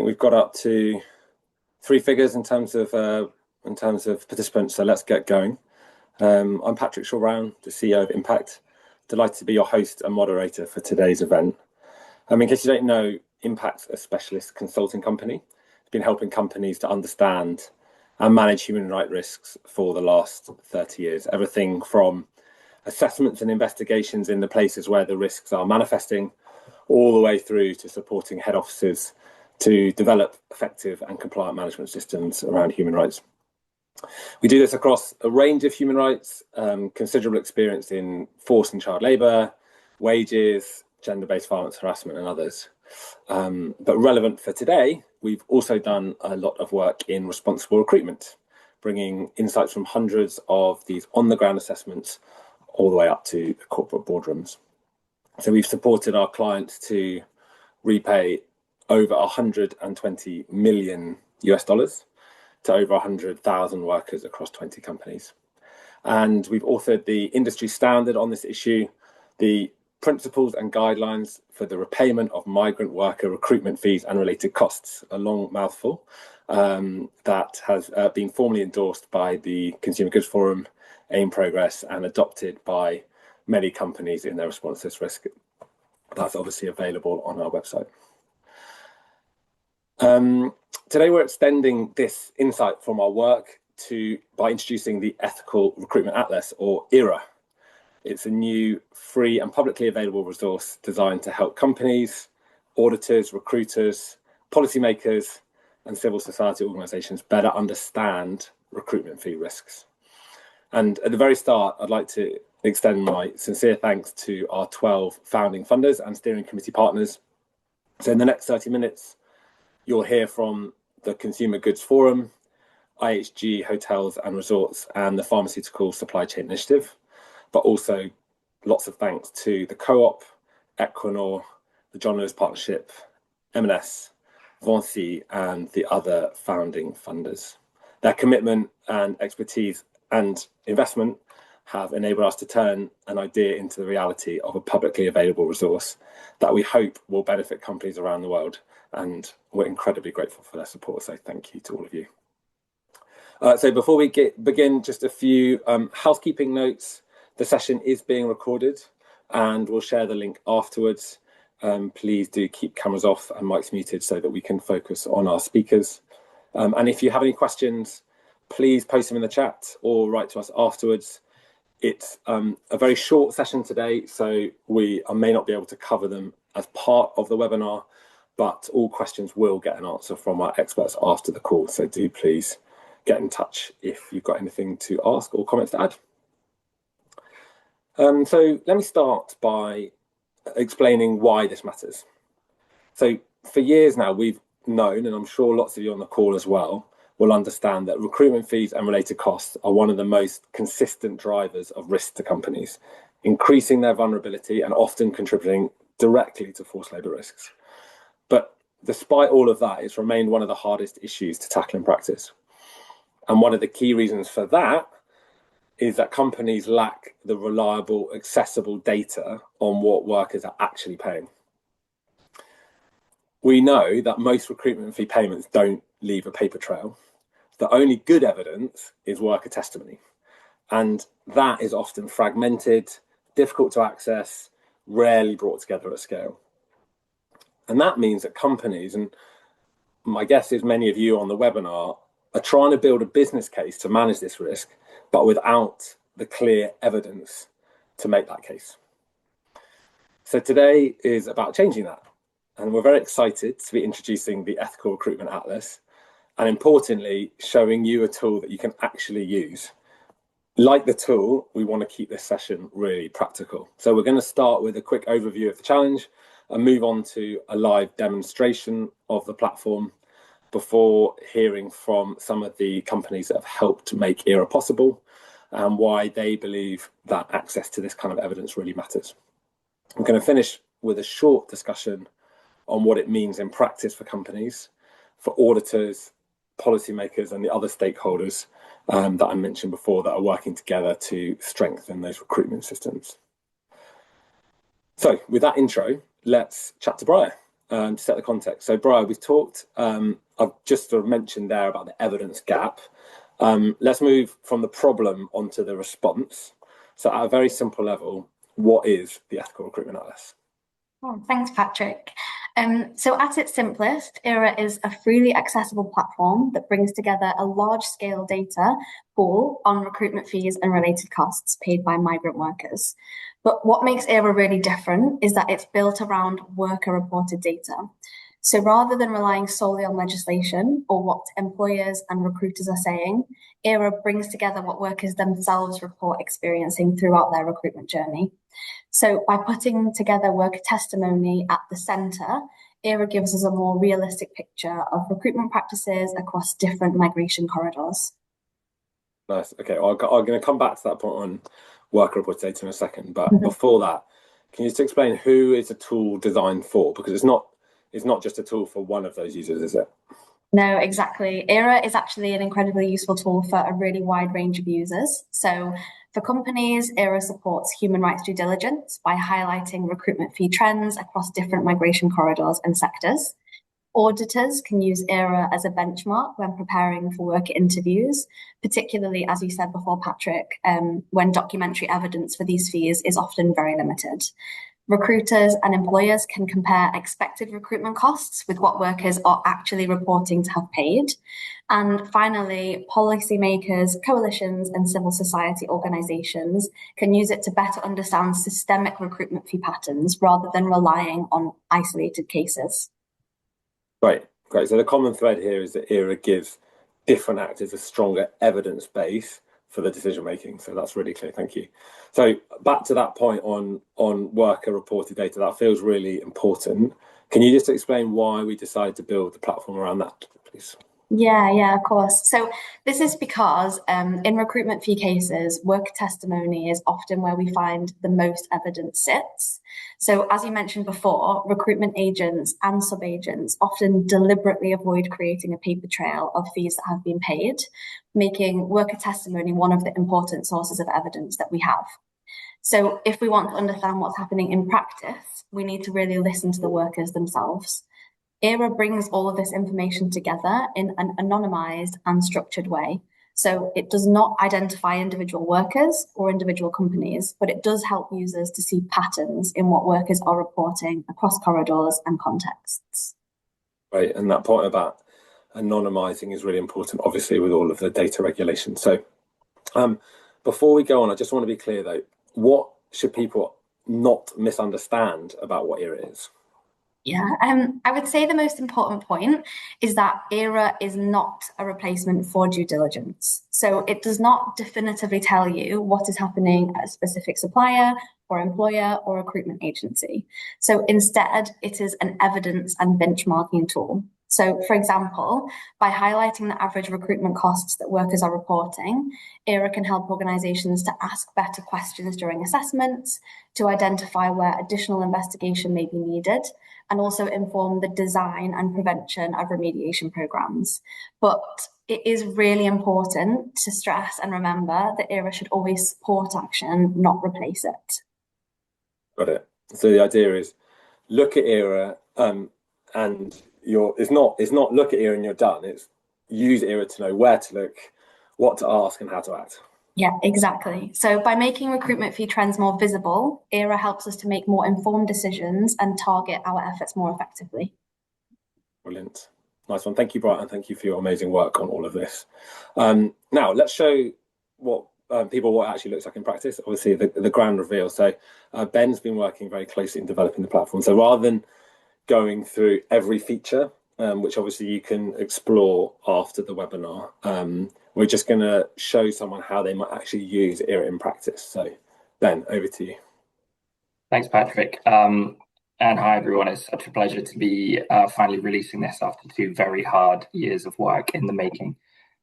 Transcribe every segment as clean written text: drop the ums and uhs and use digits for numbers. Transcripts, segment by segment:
we've got up to 3 figures in terms of participants, so let's get going. I'm Patrick Shaw-Brown, the CEO of Impactt. Delighted to be your host and moderator for today's event. In case you don't know, Impacct's a specialist consulting company. It's been helping companies to understand and manage human rights risks for the last 30 years. Everything from assessments and investigations in the places where the risks are manifesting, all the way through to supporting head offices to develop effective and compliant management systems around human rights. We do this across a range of human rights, considerable experience in forced and child labour, wages, gender-based violence, harassment, and others. But relevant for today, we've also done a lot of work in responsible recruitment, bringing insights from hundreds of these on-the-ground assessments all the way up to the corporate boardrooms. So we've supported our clients to repay over 120 million US dollars to over 100,000 workers across 20 companies. And we've authored the industry standard on this issue, the principles and guidelines for the repayment of migrant worker recruitment fees and related costs, a long mouthful, that has been formally endorsed by the Consumer Goods Forum, AIM Progress, and adopted by many companies in their response to this risk. That's obviously available on our website. Today we're extending this insight from our work by introducing the Ethical Recruitment Atlas, or ERA. It's a new, free and publicly available resource designed to help companies, auditors, recruiters, policymakers, and civil society organisations better understand recruitment fee risks. And at the very start, I'd like to extend my sincere thanks to our 12 founding funders and steering committee partners. So in the next 30 minutes, you'll hear from the Consumer Goods Forum, IHG Hotels and Resorts, and the Pharmaceutical Supply Chain Initiative, but also lots of thanks to the Co-op, Equinor, the John Lewis Partnership, M&S, Vinci, and the other founding funders. Their commitment and expertise and investment have enabled us to turn an idea into the reality of a publicly available resource that we hope will benefit companies around the world. And we're incredibly grateful for their support. So thank you to all of you. So before we begin, just a few housekeeping notes. The session is being recorded and we'll share the link afterwards. Please do keep cameras off and mics muted so that we can focus on our speakers. And if you have any questions, please post them in the chat or write to us afterwards. It's a very short session today, so we may not be able to cover them as part of the webinar, but all questions will get an answer from our experts after the call. So do please get in touch if you've got anything to ask or comments to add. So let me start by explaining why this matters. So for years now, we've known, and I'm sure lots of you on the call as well, will understand that recruitment fees and related costs are one of the most consistent drivers of risk to companies, increasing their vulnerability and often contributing directly to forced labour risks. But despite all of that, it's remained one of the hardest issues to tackle in practice. And one of the key reasons for that is that companies lack the reliable, accessible data on what workers are actually paying. We know that most recruitment fee payments don't leave a paper trail. The only good evidence is worker testimony. And that is often fragmented, difficult to access, rarely brought together at scale. And that means that companies, and my guess is many of you on the webinar, are trying to build a business case to manage this risk, but without the clear evidence to make that case. So today is about changing that. And we're very excited to be introducing the Ethical Recruitment Atlas, and importantly, showing you a tool that you can actually use. Like the tool, we want to keep this session really practical. So we're going to start with a quick overview of the challenge and move on to a live demonstration of the platform before hearing from some of the companies that have helped make ERA possible and why they believe that access to this kind of evidence really matters. I'm going to finish with a short discussion on what it means in practice for companies, for auditors, policymakers, and the other stakeholders that I mentioned before that are working together to strengthen those recruitment systems. So with that intro, let's chat to Briar. to set the context. So, Brian, we've talked, I've just sort of mentioned there about the evidence gap. Let's move from the problem onto the response. So at a very simple level, what is the Ethical Recruitment Atlas? Oh, thanks, Patrick. So at its simplest, ERA is a freely accessible platform that brings together a large-scale data pool on recruitment fees and related costs paid by migrant workers. But what makes ERA really different is that it's built around worker-reported data. So rather than relying solely on legislation or what employers and recruiters are saying, ERA brings together what workers themselves report experiencing throughout their recruitment journey. So by putting together worker testimony at the centre, ERA gives us a more realistic picture of recruitment practices across different migration corridors. Nice. Okay, I'm going to come back to that point on worker reported data in a second. But before that, can you just explain who is a tool designed for? Because it's not just a tool for one of those users, is it? No, exactly. ERA is actually an incredibly useful tool for a really wide range of users. So for companies, ERA supports human rights due diligence by highlighting recruitment fee trends across different migration corridors and sectors. Auditors can use ERA as a benchmark when preparing for worker interviews, particularly, as you said before, Patrick, when documentary evidence for these fees is often very limited. Recruiters and employers can compare expected recruitment costs with what workers are actually reporting to have paid. And finally, policymakers, coalitions, and civil society organisations can use it to better understand systemic recruitment fee patterns rather than relying on isolated cases. Right, great. So the common thread here is that ERA gives different actors a stronger evidence base for the decision making. So that's really clear. Thank you. So back to that point on worker reported data, that feels really important. Can you just explain why we decided to build the platform around that, please? Yeah, of course. So this is because in recruitment fee cases, worker testimony is often where we find the most evidence sits. So as you mentioned before, recruitment agents and sub-agents often deliberately avoid creating a paper trail of fees that have been paid, making worker testimony one of the important sources of evidence that we have. So if we want to understand what's happening in practice, we need to really listen to the workers themselves. ERA brings all of this information together in an anonymized and structured way. So it does not identify individual workers or individual companies, but it does help users to see patterns in what workers are reporting across corridors and contexts. Right, and that point about anonymizing is really important, obviously, with all of the data regulation. So before we go on, I just want to be clear, though, what should people not misunderstand about what ERA is? Yeah, I would say the most important point is that ERA is not a replacement for due diligence. So it does not definitively tell you what is happening at a specific supplier or employer or recruitment agency. So instead, it is an evidence and benchmarking tool. So, for example, by highlighting the average recruitment costs that workers are reporting, ERA can help organisations to ask better questions during assessments, to identify where additional investigation may be needed, and also inform the design and prevention of remediation programmes. But it is really important to stress and remember that ERA should always support action, not replace it. Got it. So the idea is look at ERA and it's not look at ERA and you're done. It's use ERA to know where to look, what to ask, and how to act. Yeah, exactly. So by making recruitment fee trends more visible, ERA helps us to make more informed decisions and target our efforts more effectively. Brilliant. Nice one. Thank you, Brian, and thank you for your amazing work on all of this. Now, let's show what it actually looks like in practice. Obviously, the grand reveal. So Ben's been working very closely in developing the platform. So rather than going through every feature, which obviously you can explore after the webinar, we're just going to show someone how they might actually use ERA in practice. So Ben, over to you. Thanks, Patrick. And hi, everyone. It's such a pleasure to be finally releasing this after 2 very hard years of work in the making.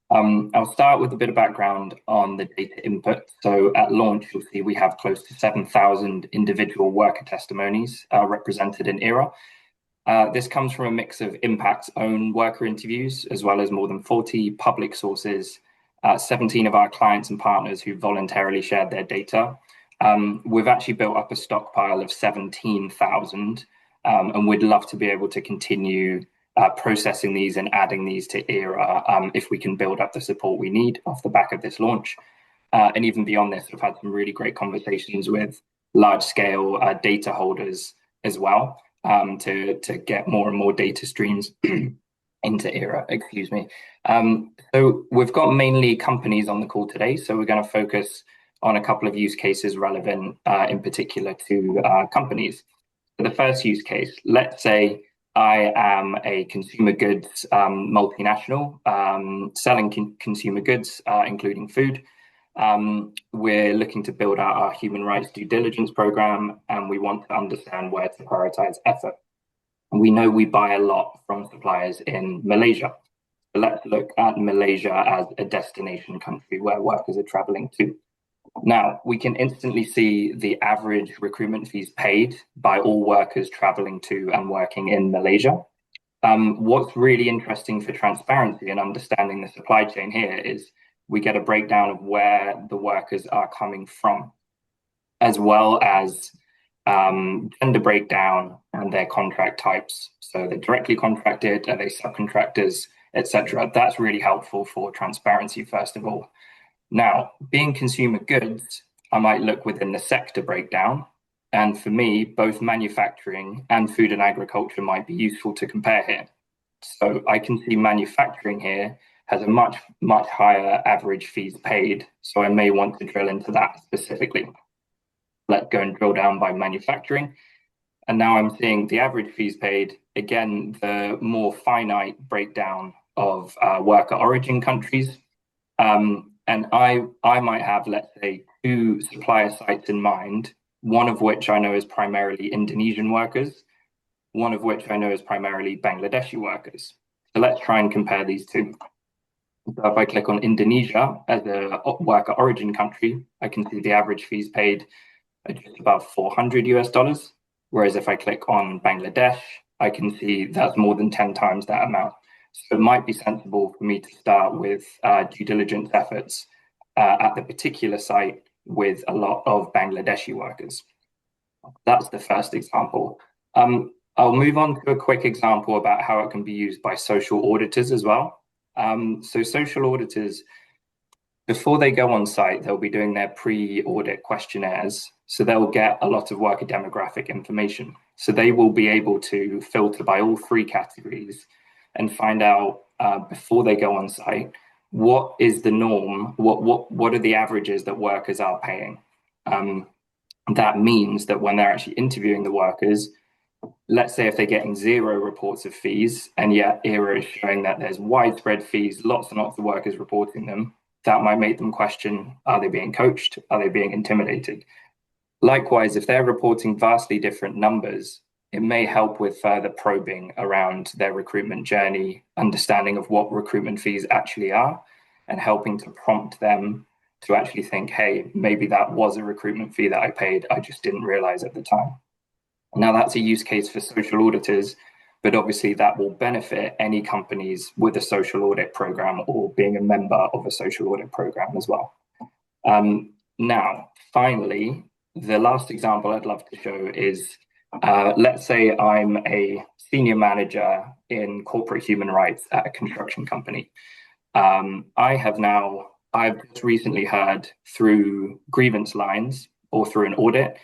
I'll start with a bit of background on the data input. So at launch, you'll see we have close to 7,000 individual worker testimonies represented in ERA. This comes from a mix of Impacct's own worker interviews, as well as more than 40 public sources, 17 of our clients and partners who voluntarily shared their data. We've actually built up a stockpile of 17,000 And we'd love to be able to continue processing these and adding these to ERA if we can build up the support we need off the back of this launch. And even beyond this, we've had some really great conversations with large-scale data holders as well to get more and more data streams into ERA, excuse me. So we've got mainly companies on the call today, so we're going to focus on a couple of use cases relevant in particular to companies. So the first use case, let's say I am a consumer goods multinational selling consumer goods, including food. We're looking to build out our human rights due diligence program, and we want to understand where to prioritize effort. We know we buy a lot from suppliers in Malaysia. So let's look at Malaysia as a destination country where workers are traveling to. Now, we can instantly see the average recruitment fees paid by all workers traveling to and working in Malaysia. What's really interesting for transparency and understanding the supply chain here is we get a breakdown of where the workers are coming from, as well as gender breakdown and their contract types. So they're directly contracted, are they subcontractors, etc. That's really helpful for transparency, first of all. Now, being consumer goods, I might look within the sector breakdown. And for me, both manufacturing and food and agriculture might be useful to compare here. So I can see manufacturing here has a much higher average fees paid. So I may want to drill into that specifically. Let's go and drill down by manufacturing. And now I'm seeing the average fees paid, again, the more finite breakdown of worker origin countries. And I might have, let's say, 2 supplier sites in mind, one of which I know is primarily Indonesian workers, one of which I know is primarily Bangladeshi workers. So let's try and compare these two. So if I click on Indonesia as a worker origin country, I can see the average fees paid are just about $400. Whereas if I click on Bangladesh, I can see that's more than 10 times that amount. So it might be sensible for me to start with due diligence efforts at the particular site with a lot of Bangladeshi workers. That's the first example. I'll move on to a quick example about how it can be used by social auditors as well. So social auditors, before they go on site, they'll be doing their pre-audit questionnaires. So they'll get a lot of worker demographic information. So they will be able to filter by all 3 categories and find out before they go on site, what is the norm? What are the averages that workers are paying? That means that when they're actually interviewing the workers, let's say if they're getting 0 reports of fees, and yet ERA is showing that there's widespread fees, lots and lots of workers reporting them, that might make them question, are they being coached? Are they being intimidated? Likewise, if they're reporting vastly different numbers, it may help with further probing around their recruitment journey, understanding of what recruitment fees actually are, and helping to prompt them to actually think, hey, maybe that was a recruitment fee that I paid, I just didn't realize at the time. Now that's a use case for social auditors, but obviously that will benefit any companies with a social audit program or being a member of a social audit program as well. Now, finally, the last example I'd love to show is, let's say I'm a senior manager in corporate human rights at a construction company. I've just recently heard through grievance lines or through an audit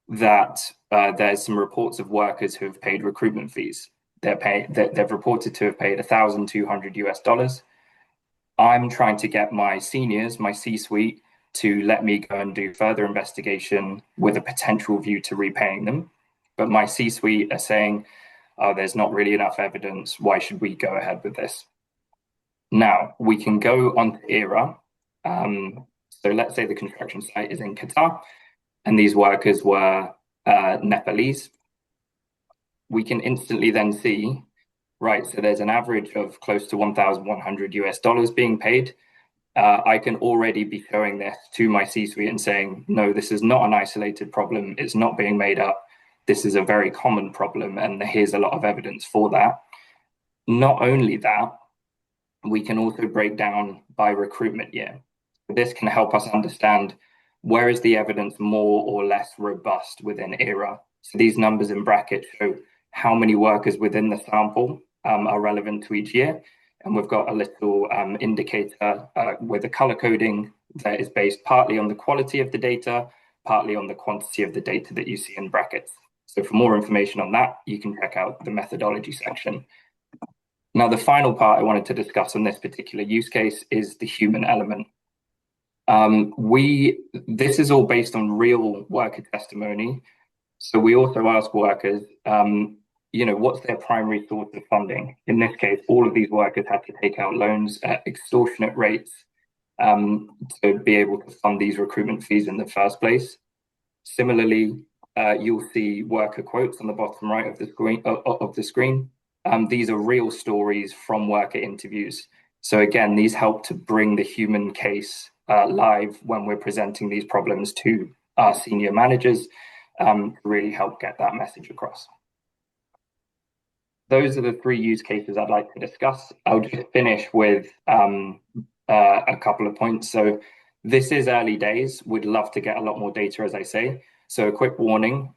that there's some reports of workers who have paid recruitment fees. They've reported to have paid $1,200. I'm trying to get my seniors, my C-suite, to let me go and do further investigation with a potential view to repaying them. But my C-suite are saying, oh, there's not really enough evidence. Why should we go ahead with this? Now, we can go onto ERA. So let's say the construction site is in Qatar, and these workers were Nepalese. We can instantly then see, right, so there's an average of close to $1,100 being paid. I can already be showing this to my C-suite and saying, no, this is not an isolated problem. It's not being made up. This is a very common problem, and here's a lot of evidence for that. Not only that, we can also break down by recruitment year. This can help us understand where is the evidence more or less robust within ERA. So these numbers in brackets show how many workers within the sample are relevant to each year. And we've got a little indicator with a color coding that is based partly on the quality of the data, partly on the quantity of the data that you see in brackets. So for more information on that, you can check out the methodology section. Now, the final part I wanted to discuss on this particular use case is the human element. This is all based on real worker testimony. So we also ask workers, what's their primary source of funding? In this case, all of these workers had to take out loans at extortionate rates to be able to fund these recruitment fees in the first place. Similarly, you'll see worker quotes on the bottom right of the screen. These are real stories from worker interviews. So again, these help to bring the human case live when we're presenting these problems to our senior managers to really help get that message across. Those are the 3 use cases I'd like to discuss. I'll just finish with a couple of points. So this is early days. We'd love to get a lot more data, as I say. So a quick warning,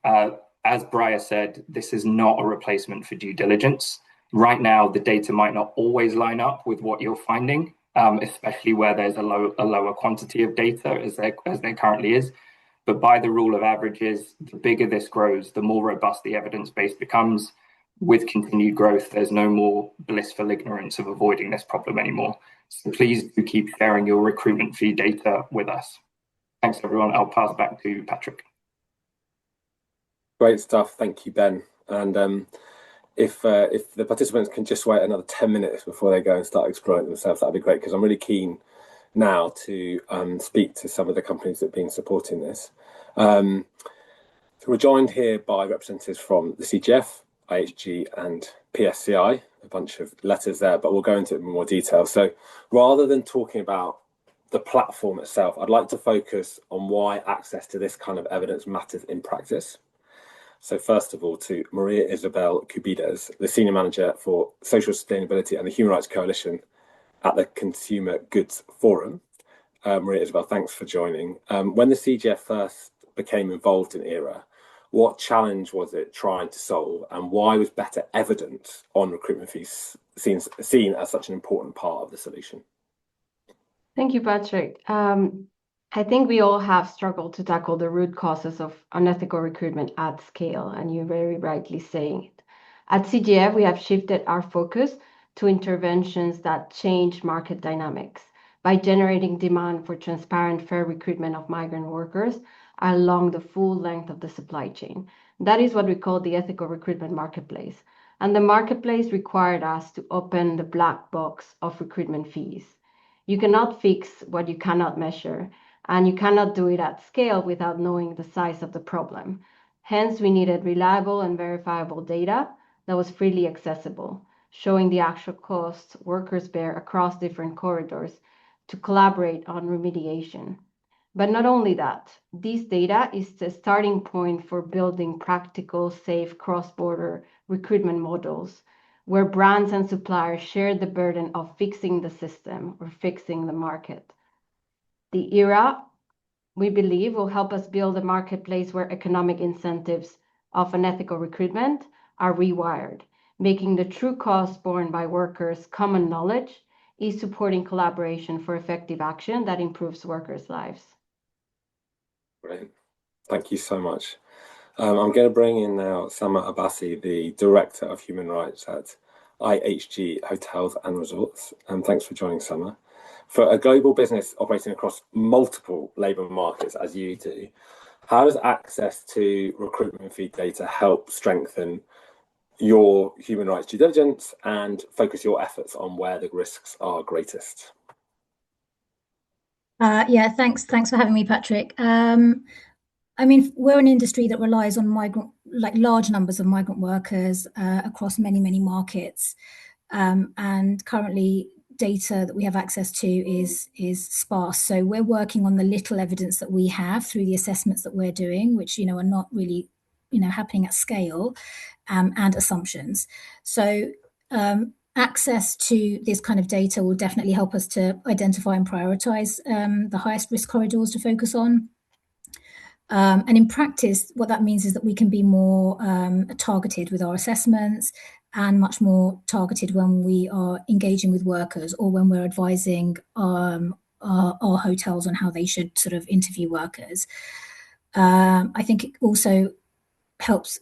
as Briar said, this is not a replacement for due diligence. Right now, the data might not always line up with what you're finding, especially where there's a lower quantity of data as there currently is. But by the rule of averages, the bigger this grows, the more robust the evidence base becomes. With continued growth, there's no more blissful ignorance of avoiding this problem anymore. So please do keep sharing your recruitment fee data with us. Thanks, everyone. I'll pass back to Patrick. Great stuff. Thank you, Ben. And if the participants can just wait another 10 minutes before they go and start exploring themselves, that'd be great, because I'm really keen now to speak to some of the companies that have been supporting this. So we're joined here by representatives from the CGF, IHG and PSCI, a bunch of letters there, but we'll go into it in more detail. So rather than talking about the platform itself, I'd like to focus on why access to this kind of evidence matters in practice. So first of all, to Maria Isabel Cubides, the Senior Manager for Social Sustainability and the Human Rights Coalition at the Consumer Goods Forum. Maria Isabel, thanks for joining. When the CGF first became involved in ERA, what challenge was it trying to solve, and why was better evidence on recruitment fees seen as such an important part of the solution? Thank you, Patrick. I think we all have struggled to tackle the root causes of unethical recruitment at scale, and you're very rightly saying it. At CGF, we have shifted our focus to interventions that change market dynamics by generating demand for transparent, fair recruitment of migrant workers along the full length of the supply chain. That is what we call the ethical recruitment marketplace. And the marketplace required us to open the black box of recruitment fees. You cannot fix what you cannot measure, and you cannot do it at scale without knowing the size of the problem. Hence, we needed reliable and verifiable data that was freely accessible, showing the actual costs workers bear across different corridors to collaborate on remediation. But not only that, this data is the starting point for building practical, safe cross-border recruitment models where brands and suppliers share the burden of fixing the system or fixing the market. The ERA, we believe, will help us build a marketplace where economic incentives of unethical recruitment are rewired, making the true cost borne by workers common knowledge is supporting collaboration for effective action that improves workers' lives. Great. Thank you so much. I'm going to bring in now Sama Abbasi, the Director of Human Rights at IHG Hotels and Resorts. Thanks for joining, Sama. For a global business operating across multiple labour markets, as you do, how does access to recruitment fee data help strengthen your human rights due diligence and focus your efforts on where the risks are greatest? Yeah, thanks for having me, Patrick. I mean, we're an industry that relies on large numbers of migrant workers across many markets, and currently data that we have access to is sparse. So we're working on the little evidence that we have through the assessments that we're doing, which are not really happening at scale, and assumptions. So access to this kind of data will definitely help us to identify and prioritize the highest risk corridors to focus on. And in practice, what that means is that we can be more targeted with our assessments and much more targeted when we are engaging with workers or when we're advising our hotels on how they should sort of interview workers. I think it also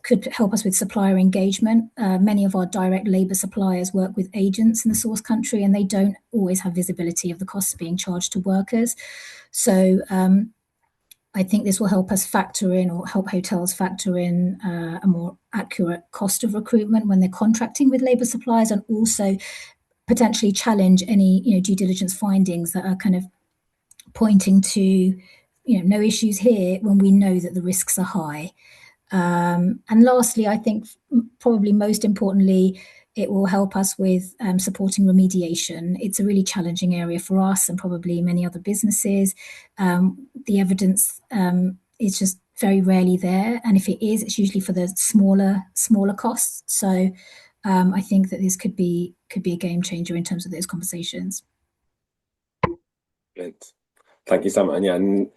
could help us with supplier engagement. Many of our direct labour suppliers work with agents in the source country, and they don't always have visibility of the costs being charged to workers. So I think this will help us factor in, or help hotels factor in, a more accurate cost of recruitment when they're contracting with labour suppliers, and also potentially challenge any due diligence findings that are kind of pointing to no issues here when we know that the risks are high. And lastly, I think probably most importantly, it will help us with supporting remediation. It's a really challenging area for us and probably many other businesses. The evidence is just very rarely there, and if it is, it's usually for the smaller costs. So I think that this could be a game changer in terms of those conversations. Brilliant. Thank you so much. And yeah, and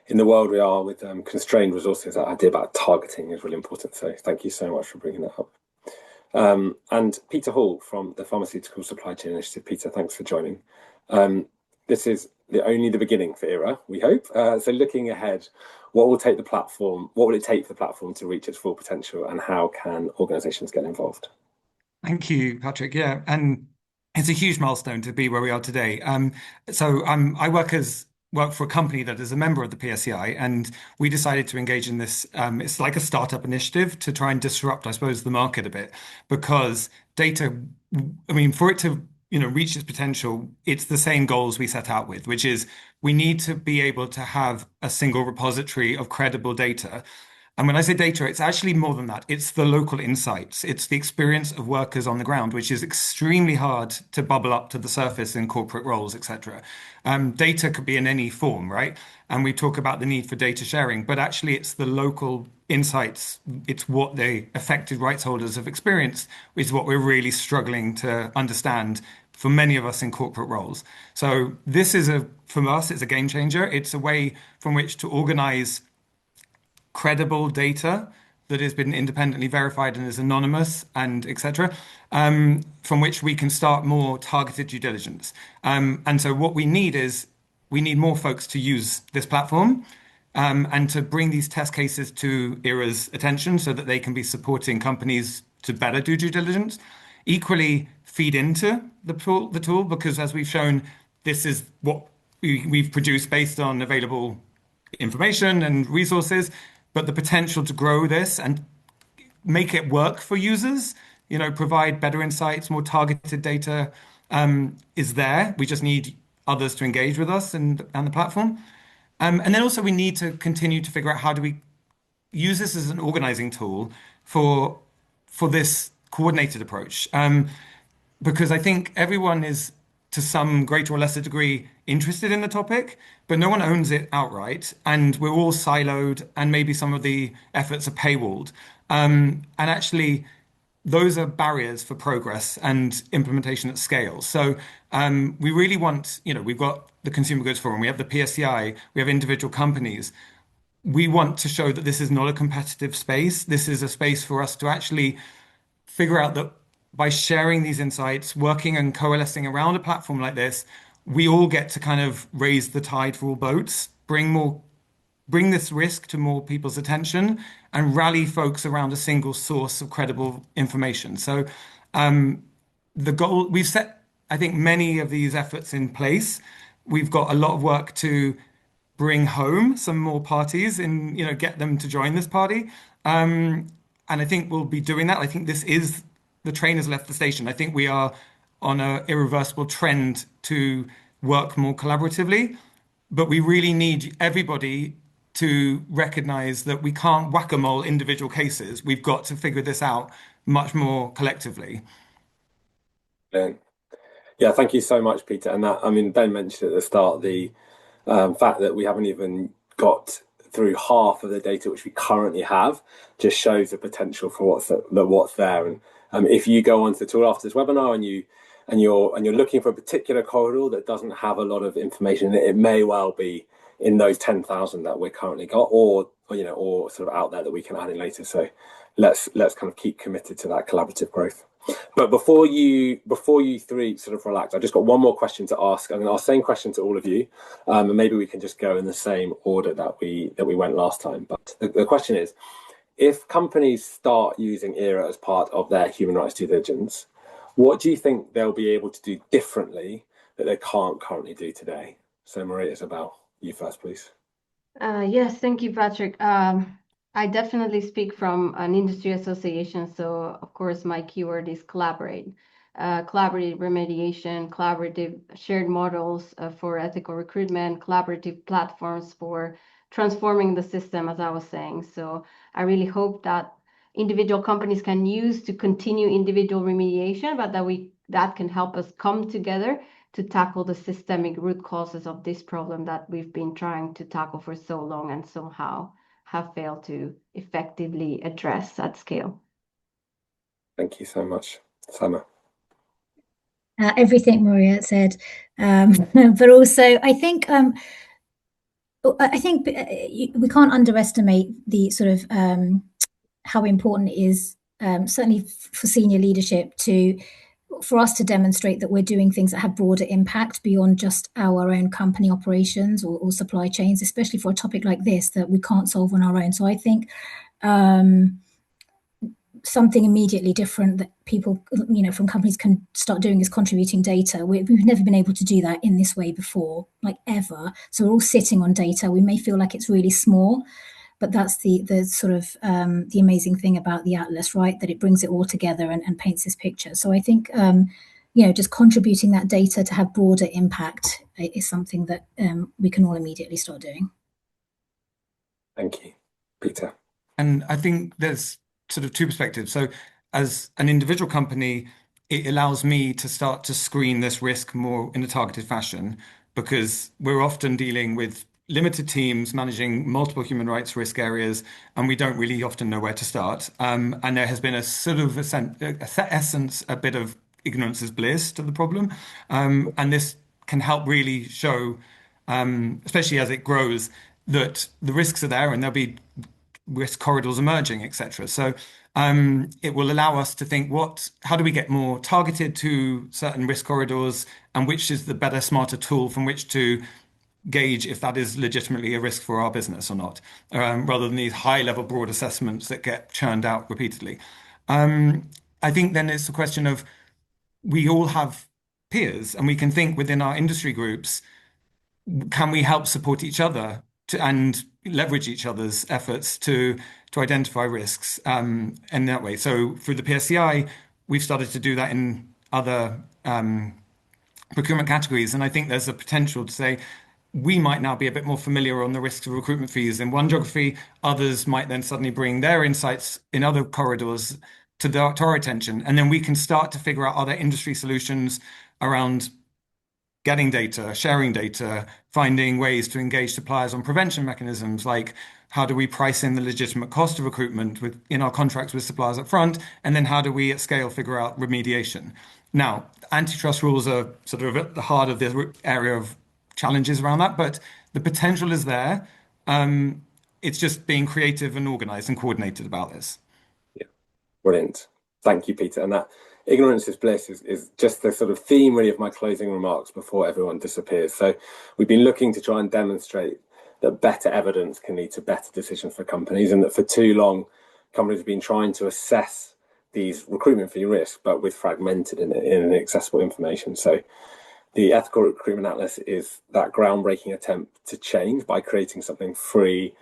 in the world we are with constrained resources, that idea about targeting is really important. So thank you so much for bringing that up. And Peter Hall from the Pharmaceutical Supply Chain Initiative. Peter, thanks for joining. This is only the beginning for ERA, we hope. So looking ahead, what will it take for the platform to reach its full potential, and how can organisations get involved? Thank you, Patrick. Yeah, and it's a huge milestone to be where we are today. I work for a company that is a member of the PSCI, and we decided to engage in this. It's like a startup initiative to try and disrupt, I suppose, the market a bit, because data, for it to reach its potential, it's the same goals we set out with, which is we need to be able to have a single repository of credible data. And when I say data, it's actually more than that. It's the local insights. It's the experience of workers on the ground, which is extremely hard to bubble up to the surface in corporate roles, etc. Data could be in any form, right? And we talk about the need for data sharing, but actually it's the local insights. It's what the affected rights holders have experienced, which is what we're really struggling to understand for many of us in corporate roles. So this is from us, it's a game changer. It's a way from which to organize credible data that has been independently verified and is anonymous and etc., from which we can start more targeted due diligence. And so what we need is more folks to use this platform and to bring these test cases to ERA's attention so that they can be supporting companies to better do due diligence. Equally, feed into the tool, because as we've shown, this is what we've produced based on available information and resources. But the potential to grow this and make it work for users, provide better insights, more targeted data is there. We just need others to engage with us and the platform. And then also we need to continue to figure out how do we use this as an organizing tool for this coordinated approach. Because I think everyone is, to some greater or lesser degree, interested in the topic, but no one owns it outright, and we're all siloed, and maybe some of the efforts are paywalled. And actually, those are barriers for progress and implementation at scale. So we really want, we've got the Consumer Goods Forum, we have the PSCI, we have individual companies. We want to show that this is not a competitive space. This is a space for us to actually figure out that by sharing these insights, working and coalescing around a platform like this, we all get to kind of raise the tide for all boats, bring this risk to more people's attention, and rally folks around a single source of credible information. So the goal, we've set, I think, many of these efforts in place. We've got a lot of work to bring home some more parties and get them to join this party. And I think we'll be doing that. I think the train has left the station. I think we are on an irreversible trend to work more collaboratively, but we really need everybody to recognize that we can't whack-a-mole individual cases. We've got to figure this out much more collectively. Yeah, thank you so much, Peter. And that, Ben mentioned at the start the fact that we haven't even got through half of the data which we currently have, just shows the potential for what's there. And if you go onto the tool after this webinar and you're looking for a particular corridor that doesn't have a lot of information, it may well be in those 10,000 that we're currently got, or sort of out there that we can add in later. So let's kind of keep committed to that collaborative growth. But before you three sort of relax, I've just got one more question to ask. I'm going to ask the same question to all of you, and maybe we can just go in the same order that we went last time. But the question is, if companies start using ERA as part of their human rights due diligence, what do you think they'll be able to do differently that they can't currently do today? So Maria, Isabel, you first, please. Yes, thank you, Patrick. I definitely speak from an industry association, so of course my keyword is collaborate. Collaborative remediation, collaborative shared models for ethical recruitment, collaborative platforms for transforming the system, as I was saying. So I really hope that individual companies can use to continue individual remediation, but that can help us come together to tackle the systemic root causes of this problem that we've been trying to tackle for so long and somehow have failed to effectively address at scale. Thank you so much. Sama. Everything Maria said, but also I think we can't underestimate the sort of how important it is, certainly for senior leadership, for us to demonstrate that we're doing things that have broader impact beyond just our own company operations or supply chains, especially for a topic like this that we can't solve on our own. So I think something immediately different that people, from companies can start doing is contributing data. We've never been able to do that in this way before, like ever. So we're all sitting on data. We may feel like it's really small, but that's the sort of the amazing thing about the Atlas, right? That it brings it all together and paints this picture. So I think, just contributing that data to have broader impact is something that we can all immediately start doing. Thank you. Peter. And I think there's sort of two perspectives. So as an individual company, it allows me to start to screen this risk more in a targeted fashion, because we're often dealing with limited teams managing multiple human rights risk areas, and we don't really often know where to start. And there has been a sort of a bit of ignorance is bliss to the problem. And this can help really show, especially as it grows, that the risks are there and there'll be risk corridors emerging, etc. So it will allow us to think, how do we get more targeted to certain risk corridors, and which is the better, smarter tool from which to gauge if that is legitimately a risk for our business or not, rather than these high-level broad assessments that get churned out repeatedly. I think then it's a question of, we all have peers and we can think within our industry groups, can we help support each other and leverage each other's efforts to identify risks in that way. So through the PSCI, we've started to do that in other procurement categories. And I think there's a potential to say, we might now be a bit more familiar on the risks of recruitment fees in one geography. Others might then suddenly bring their insights in other corridors to our attention. And then we can start to figure out other industry solutions around getting data, sharing data, finding ways to engage suppliers on prevention mechanisms, like how do we price in the legitimate cost of recruitment in our contracts with suppliers up front, and then how do we at scale figure out remediation. Now, antitrust rules are sort of at the heart of this area of challenges around that, but the potential is there. It's just being creative and organized and coordinated about this. Yeah, brilliant. Thank you, Peter. And that ignorance is bliss is just the sort of theme really of my closing remarks before everyone disappears. So we've been looking to try and demonstrate that better evidence can lead to better decisions for companies, and that for too long, companies have been trying to assess these recruitment fee risks, but with fragmented and inaccessible information. So the Ethical Recruitment Atlas is that groundbreaking attempt to change by creating something free,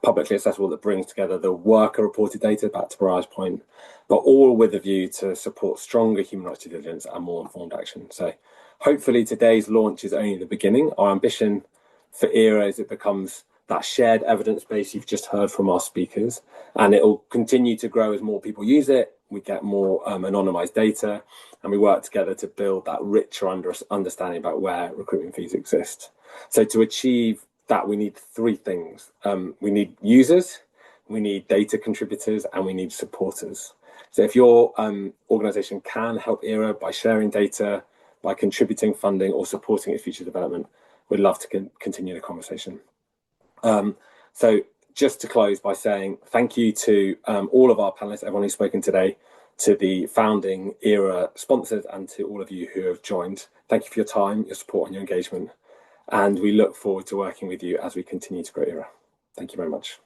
publicly accessible, that brings together the worker-reported data, back to Mariah's point, but all with a view to support stronger human rights due diligence and more informed action. So hopefully today's launch is only the beginning. Our ambition for ERA is it becomes that shared evidence base you've just heard from our speakers, and it will continue to grow as more people use it. We get more anonymized data, and we work together to build that richer understanding about where recruitment fees exist. So to achieve that, we need three things. We need users, we need data contributors, and we need supporters. So if your organization can help ERA by sharing data, by contributing funding or supporting its future development, we'd love to continue the conversation. So just to close by saying thank you to all of our panelists, everyone who's spoken today, to the founding ERA sponsors, and to all of you who have joined. Thank you for your time, your support and your engagement. And we look forward to working with you as we continue to grow ERA. Thank you very much.